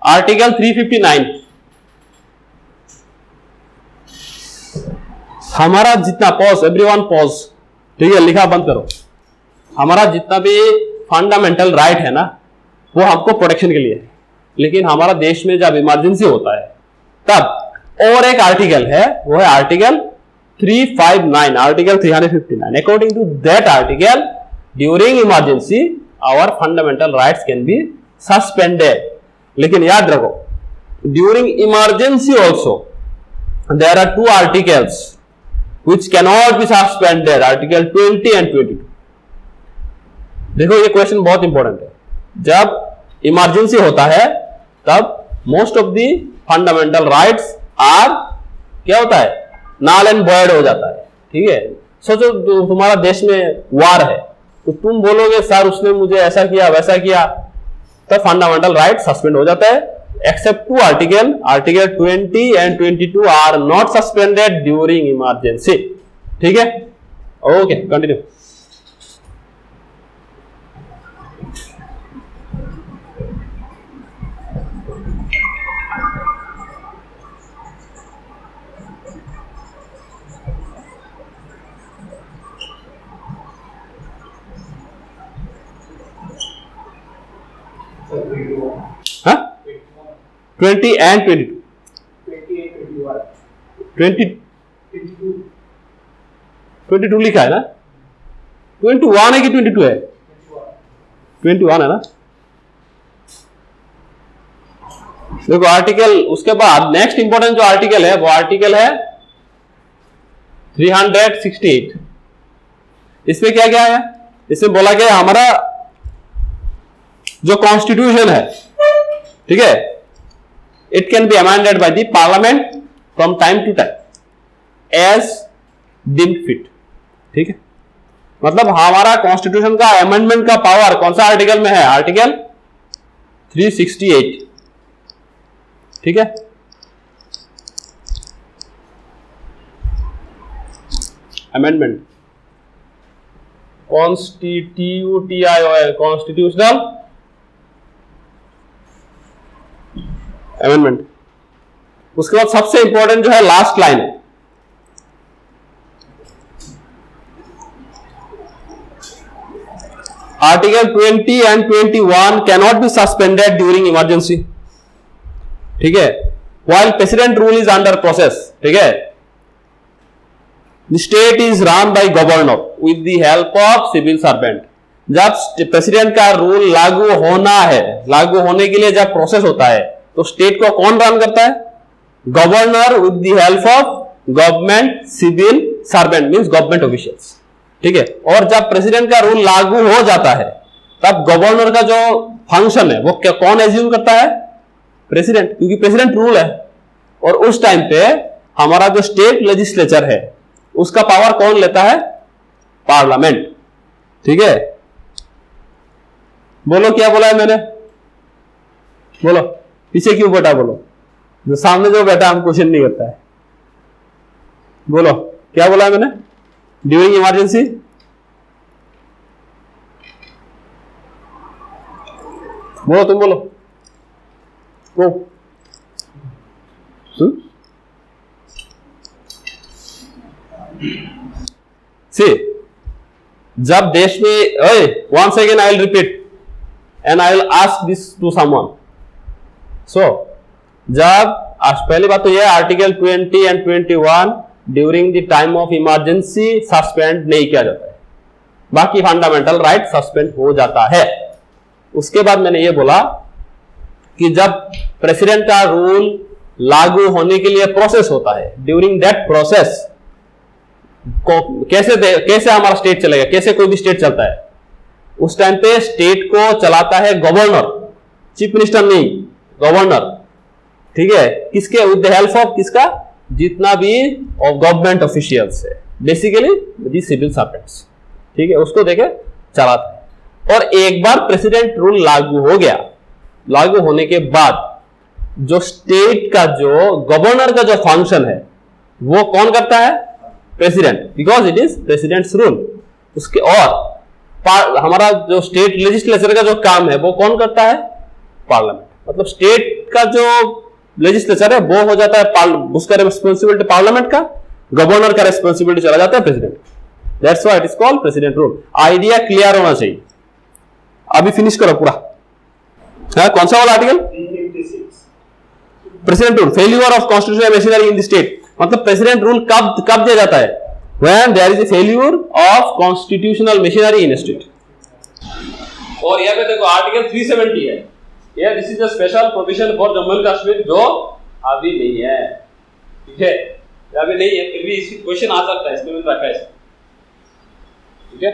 Article 359, हमारा जितना pause, everyone pause, ठीक है, लिखा बंद करो। हमारा जितना भी फंडामेंटल राइट है ना, वो हमको प्रोटेक्शन के लिए है, लेकिन हमारा देश में जब इमरजेंसी होता है तब और एक आर्टिकल है, वो है article 359, article 359। According to that article, during emergency our fundamental rights can be suspended. लेकिन याद रखो, during emergency also there are 2 articles which cannot be suspended, article 20 and 22। देखो ये क्वेश्चन बहुत इंपॉर्टेंट है। जब इमरजेंसी होता है तब most of the fundamental rights are क्या होता है, null and void हो जाता है। ठीक है, सोचो तुम्हारा देश में वार है, तो तुम बोलोगे सर उसने मुझे ऐसा किया वैसा किया, तब फंडामेंटल राइट सस्पेंड हो जाता है। Except 2 article 20 and 22 are not suspended during emergency। ठीक है, ओके, कंटिन्यू। हाँ, 20 and 22, 22 लिखा है ना, 21 है कि 22 है? 21 है ना। देखो आर्टिकल, उसके बाद नेक्स्ट इंपॉर्टेंट जो आर्टिकल है वो आर्टिकल है 368। इसमें क्या क्या है? इसमें बोला गया हमारा जो कॉन्स्टिट्यूशन है, ठीक है, it can be amended by the parliament from time to time as deemed fit। ठीक है, मतलब हमारा कॉन्स्टिट्यूशन का अमेंडमेंट का पावर कौन सा आर्टिकल में है? आर्टिकल 368। ठीक है, अमेंडमेंट, कॉन्स्टिट्यूशनल अमेंडमेंट। उसके बाद सबसे इंपॉर्टेंट जो है लास्ट लाइन है, article 20 and 21 cannot be suspended during emergency. ठीक है, while president rule is under process. ठीक है, the state is run by governor with the help of civil servant. जब प्रेसिडेंट का रूल लागू होना है, लागू होने के लिए जब प्रोसेस होता है, तो स्टेट को कौन रन करता है? Governor with the help of government civil servant, means government officials. ठीक है, और जब प्रेसिडेंट का रूल लागू हो जाता है तब गवर्नर का जो फंक्शन है वो कौन एज्यूम करता है? प्रेसिडेंट, क्योंकि प्रेसिडेंट रूल है। और उस टाइम पे हमारा जो स्टेट लेजिस्लेचर है उसका पावर कौन लेता है? पार्लियामेंट। ठीक है, बोलो क्या बोला है मैंने? बोलो, पीछे क्यों बैठा? बोलो, जो सामने जो बैठा हम क्वेश्चन नहीं करता है। बोलो क्या बोला है मैंने? ड्यूरिंग इमरजेंसी बोलो, तुम बोलो। सी, जब देश में, once again I will repeat and I will ask this to someone। so जब पहली बात तो यह article 20 and 21 during the time of emergency suspend नहीं किया जाता है, बाकी फंडामेंटल राइट सस्पेंड हो जाता है। उसके बाद मैंने ये बोला कि जब प्रेसिडेंट का रूल लागू होने के लिए प्रोसेस होता है, ड्यूरिंग दैट प्रोसेस कैसे हमारा स्टेट चलेगा, कैसे कोई भी स्टेट चलता है? उस टाइम पे स्टेट को चलाता है गवर्नर, चीफ मिनिस्टर नहीं, गवर्नर। ठीक है, किसके? विद द हेल्प ऑफ किसका? जितना भी गवर्नमेंट ऑफिशियल्स है, बेसिकली दी सिविल सर्वेंट्स। ठीक है, उसको देखे चलाता है। और एक बार प्रेसिडेंट रूल लागू हो गया, लागू होने के बाद जो स्टेट का जो गवर्नर का जो फंक्शन है वो कौन करता है? President, because it is presidents rule. उसके और हमारा जो स्टेट लेजिस्लेचर का जो काम है वो कौन करता है? पार्लियामेंट। मतलब स्टेट का जो लेजिस्लेचर है वो हो जाता है, उसका रेस्पॉन्सिबिलिटी पार्लियामेंट का, गवर्नर का रेस्पॉन्सिबिलिटी चला जाता है president. That's why it is called president rule. Idea clear होना चाहिए। अभी फिनिश करो पूरा। कौन सा वाला article? President rule, failure of constitutional machinery in the state. मतलब प्रेसिडेंट रूल कब दिया जाता है? When there is a failure of constitutional machinery in state. और यहाँ पे देखो आर्टिकल 370 है, ये this is a special provision for Jammu and Kashmir, जो अभी नहीं है, ठीक है, अभी नहीं है, फिर भी इसकी क्वेश्चन आ सकता है, इसमें रखा है, ठीक है।